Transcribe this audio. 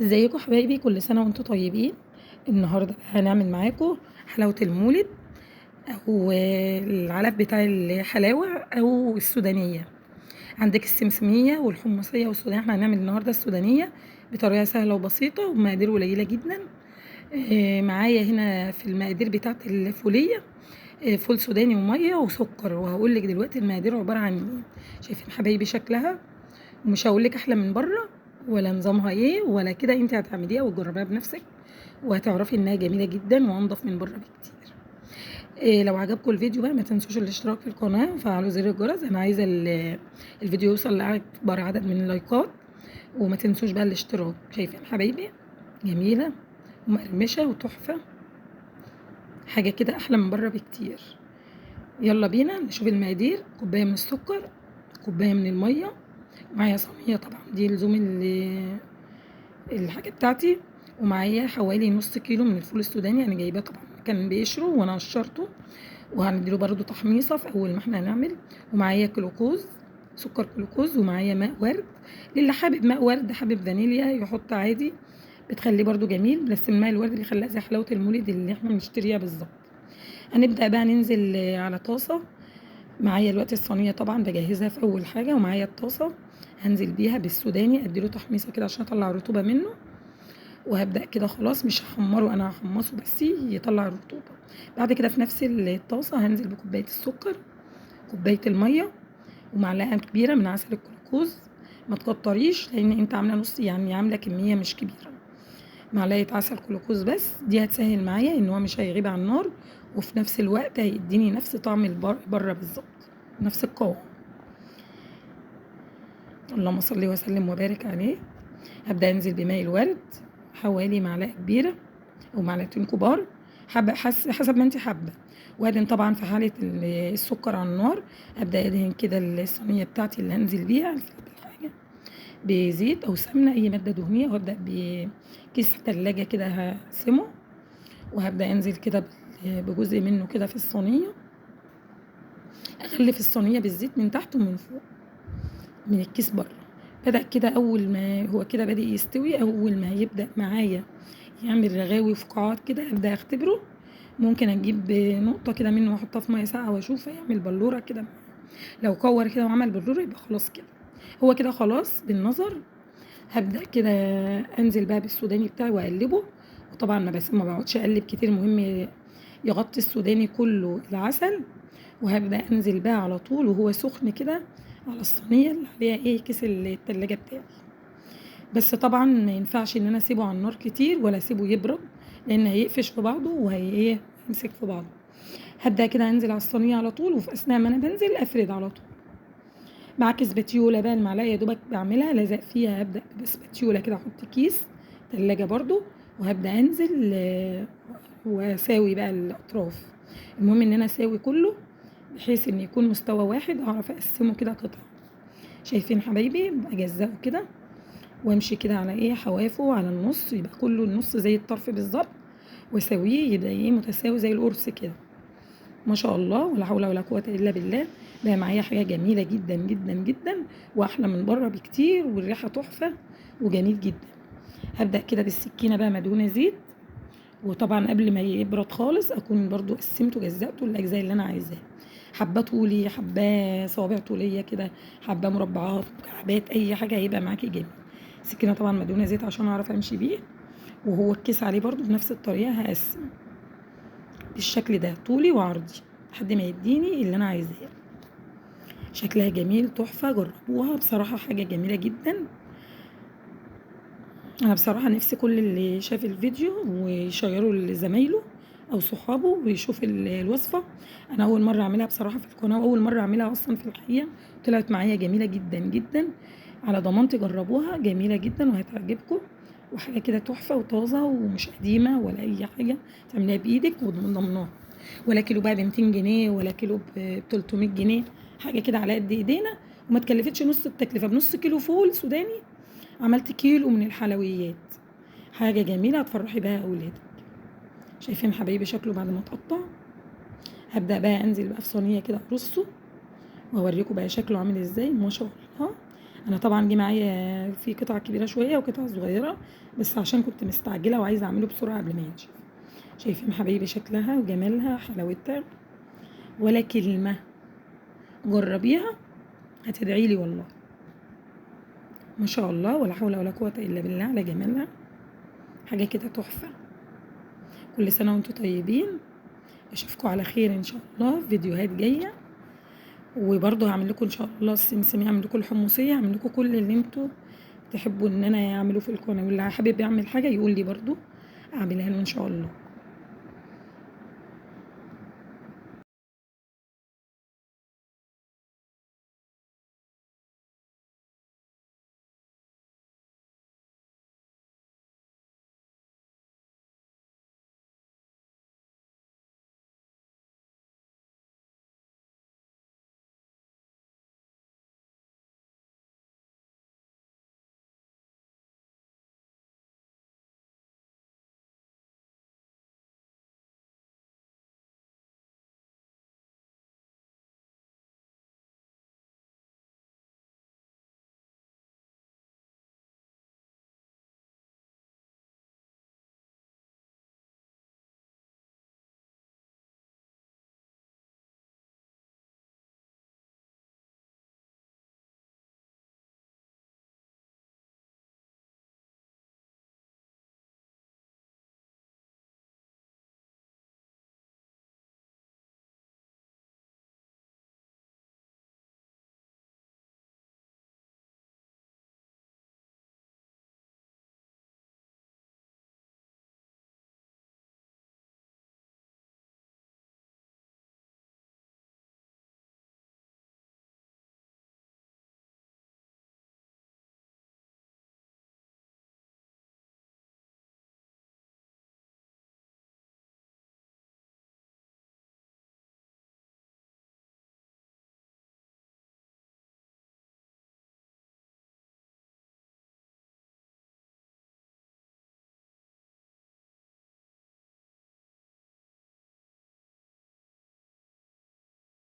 ازيكم حبايبي، كل سنة وانتم طيبين. النهاردة هنعمل معاكم حلاوة المولد او العلف بتاع الحلاوة او السودانية. عندك السمسمية والحمصية والسودانية. احنا هنعمل النهاردة السودانية بطريقة سهلة وبسيطة وبمقادير قليلة جدا. معايا هنا في المقادير بتاعت الفولية فول سوداني ومية وسكر، وهقول لك دلوقتي المقادير عبارة عن ايه. شايفين حبايبي شكلها؟ ومش هقول لك احلى من بره ولا نظامها ايه ولا كده، انت هتعمليها وتجربيها بنفسك وهتعرفي انها جميله جدا وانضف من بره بكتير. إيه، لو عجبكم الفيديو بقى ما تنسوش الاشتراك في القناه وفعلوا زر الجرس. انا عايزه الفيديو يوصل لاكبر عدد من اللايكات، وما تنسوش بقى الاشتراك. شايفين حبايبي؟ جميله ومقرمشه وتحفه، حاجه كده احلى من بره بكتير. يلا بينا نشوف المقادير. كوبايه من السكر، كوبايه من الميه، معايا صينيه طبعا دي لزوم الحاجه بتاعتي، ومعايا حوالي نص كيلو من الفول السوداني. انا جايباه طبعا كان بيقشره وانا قشرته، وهنديله برده تحميصه في اول ما احنا هنعمل. ومعايا جلوكوز، سكر جلوكوز، ومعايا ماء ورد. للي حابب ماء ورد حابب فانيليا يحط عادي، بتخليه برده جميل، بس الماء الورد بيخليها زي حلاوه المولد اللي احنا بنشتريها بالظبط. هنبدا بقى ننزل على طاسه. معايا دلوقتي الصينيه طبعا بجهزها في اول حاجه، ومعايا الطاسه هنزل بيها بالسوداني، اديله تحميصه كده عشان اطلع الرطوبه منه. وهبدأ كده خلاص مش هحمره، انا هحمصه بس يطلع الرطوبة. بعد كده في نفس الطاسة هنزل بكوباية السكر، كوباية المية، ومعلقة كبيرة من عسل الجلوكوز. ما تكتريش لان انت عاملة نص، يعني عاملة كمية مش كبيرة. معلقة عسل جلوكوز بس، دي هتسهل معايا ان هو مش هيغيب على النار، وفي نفس الوقت هيديني نفس طعم بره بالظبط، نفس القوام. اللهم صل وسلم وبارك عليه. هبدأ انزل بماء الورد حوالي معلقة كبيرة او معلقتين كبار، حابه حسب ما انت حابه. وادهن طبعا في حاله السكر على النار. ابدا ادهن كده الصينيه بتاعتي اللي هنزل بيها الحاجه بزيت او سمنه، اي ماده دهنيه، وابدا بكيس تلاجة كده هقسمه، وهبدا انزل كده بجزء منه كده في الصينيه. اغلف الصينيه بالزيت من تحت ومن فوق من الكيس بره. بدأ كده أول ما هو كده بدأ يستوي، أول ما هيبدأ معايا يعمل رغاوي وفقاعات كده أبدأ أختبره. ممكن أجيب نقطة كده منه وأحطها في مية ساقعة وأشوف هيعمل بلورة كده. لو كور كده وعمل بلورة يبقى خلاص كده، هو كده خلاص بالنظر. هبدأ كده أنزل بقى بالسوداني بتاعي وأقلبه. وطبعا ما بقعدش أقلب كتير، مهم يغطي السوداني كله العسل. وهبدأ أنزل بقى على طول وهو سخن كده على الصينية اللي عليها ايه كيس التلاجة بتاعي. بس طبعا ما ينفعش ان انا اسيبه على النار كتير ولا اسيبه يبرد، لان هيقفش في بعضه وهي ايه يمسك في بعضه. هبدأ كده انزل على الصينية على طول، وفي اثناء ما انا بنزل افرد على طول. معاك سباتيولا بقى، المعلقة يا دوبك بعملها لازق فيها. هبدأ بسباتيولا كده احط كيس تلاجة برضو، وهبدأ انزل واساوي بقى الاطراف. المهم ان انا اساوي كله بحيث ان يكون مستوى واحد، اعرف اقسمه كده قطع. شايفين حبايبي؟ اجزأه كده وامشي كده على ايه حوافه على النص، يبقى كله النص زي الطرف بالظبط، واسويه يبقى ايه متساوي زي القرص كده. ما شاء الله ولا حول ولا قوه الا بالله. بقى معايا حاجه جميله جدا جدا جدا، واحلى من بره بكتير، والريحه تحفه وجميل جدا. هبدا كده بالسكينه بقى مدهونه زيت، وطبعا قبل ما يبرد خالص اكون برضو قسمته جزأته الاجزاء اللي انا عايزاها. حبه طولي، حبه صوابع طوليه كده، حبه مربعات، مكعبات، اي حاجه هيبقى معاكي جميل. السكينه طبعا مدهونه زيت عشان اعرف امشي بيه، وهو الكيس عليه برضو بنفس الطريقه هقسم بالشكل ده طولي وعرضي لحد ما يديني اللي انا عايزاه. شكلها جميل تحفه، جربوها بصراحه حاجه جميله جدا. انا بصراحه نفسي كل اللي شاف الفيديو ويشيره لزمايله او صحابه ويشوف الوصفه. انا اول مره اعملها بصراحه في القناه، واول مره اعملها اصلا في الحقيقه. طلعت معايا جميله جدا جدا، على ضمانتي جربوها، جميله جدا وهتعجبكم. وحاجه كده تحفه وطازه ومش قديمه ولا اي حاجه، تعمليها بايدك وضمناها. ولا كيلو بقى ب 200 جنيه ولا كيلو ب 300 جنيه، حاجه كده على قد ايدينا، وما تكلفتش نص التكلفه. بنص كيلو فول سوداني عملت كيلو من الحلويات، حاجة جميلة هتفرحي بيها أولادك. شايفين حبايبي شكله بعد ما اتقطع؟ هبدأ بقى أنزل بقى في صينية كده أرصه وأوريكم بقى شكله عامل إزاي. ما شاء الله انا طبعا جه معايا في قطع كبيره شويه وقطع صغيره، بس عشان كنت مستعجله وعايزه اعمله بسرعه قبل ما ينشف. شايفين حبايبي شكلها وجمالها حلاوتها؟ ولا كلمه، جربيها هتدعي لي والله. ما شاء الله، ولا حول ولا قوه الا بالله على جمالها، حاجه كده تحفه. كل سنه وانتم طيبين، اشوفكم على خير ان شاء الله في فيديوهات جايه. وبرضه هعمل لكم ان شاء الله السمسم، هعمل لكم الحمصيه، هعمل لكم كل اللي انتوا تحبوا ان انا اعمله في القناه، واللي حابب يعمل حاجه يقول لي برضه اعملها له ان شاء الله.